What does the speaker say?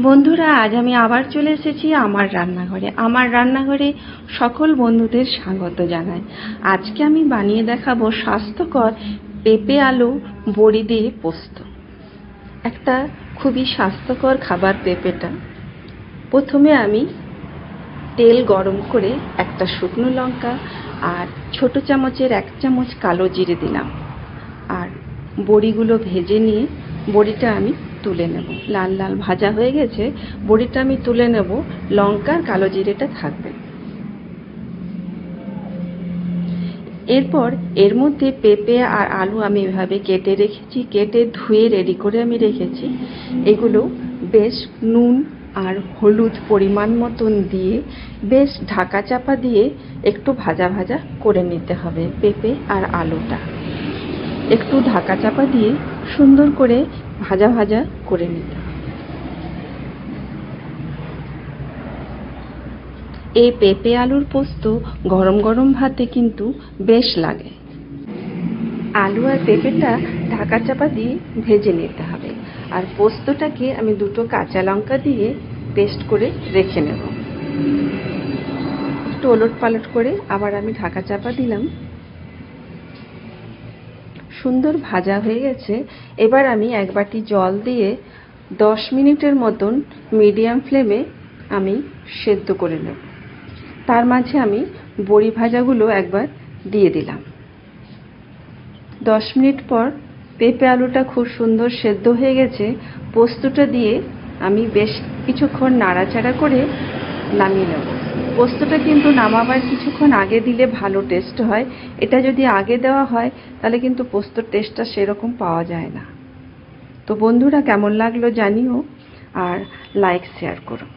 বন্ধুরা, আজ আমি আবার চলে এসেছি আমার রান্নাঘরে। আমার রান্নাঘরে সকল বন্ধুদের স্বাগত জানাই। আজকে আমি বানিয়ে দেখাবো স্বাস্থ্যকর পেঁপে আলু বড়ি দিয়ে পোস্ত। একটা খুবই স্বাস্থ্যকর খাবার পেঁপেটা। প্রথমে আমি তেল গরম করে একটা শুকনো লঙ্কা আর ছোট চামচের 1 চামচ কালো জিরে দিলাম। আর বড়িগুলো ভেজে নিয়ে বড়িটা আমি তুলে নেব। লাল লাল ভাজা হয়ে গেছে, বড়িটা আমি তুলে নেব। লঙ্কার কালো জিরেটা থাকবে। এরপর এর মধ্যে পেঁপে আর আলু আমি এভাবে কেটে রেখেছি, কেটে ধুয়ে রেডি করে আমি রেখেছি। এগুলো বেশ নুন আর হলুদ পরিমাণ মতন দিয়ে বেশ ঢাকা চাপা দিয়ে একটু ভাজা ভাজা করে নিতে হবে। পেঁপে আর আলুটা একটু ঢাকা চাপা দিয়ে সুন্দর করে ভাজা ভাজা করে নিতে হবে। এই পেঁপে আলুর পোস্ত গরম গরম ভাতে কিন্তু বেশ লাগে। আলু আর পেঁপেটা ঢাকা চাপা দিয়ে ভেজে নিতে হবে। আর পোস্তটাকে আমি 2টো কাঁচা লঙ্কা দিয়ে পেস্ট করে রেখে নেব। একটু ওলট পালট করে আবার আমি ঢাকা চাপা দিলাম। সুন্দর ভাজা হয়ে গেছে। এবার আমি 1 বাটি জল দিয়ে 10 মিনিটের মতন মিডিয়াম ফ্লেমে আমি সেদ্ধ করে নেব। তার মাঝে আমি বড়ি ভাজাগুলো একবার দিয়ে দিলাম। 10 মিনিট পর পেঁপে আলুটা খুব সুন্দর সেদ্ধ হয়ে গেছে। পোস্তটা দিয়ে আমি বেশ কিছুক্ষণ নাড়াচাড়া করে নামিয়ে নেব। পোস্তটা কিন্তু নামাবার কিছুক্ষণ আগে দিলে ভালো টেস্ট হয়। এটা যদি আগে দেওয়া হয় তাহলে কিন্তু পোস্তর টেস্টটা সেরকম পাওয়া যায় না। তো বন্ধুরা, কেমন লাগলো জানিও আর লাইক শেয়ার করো।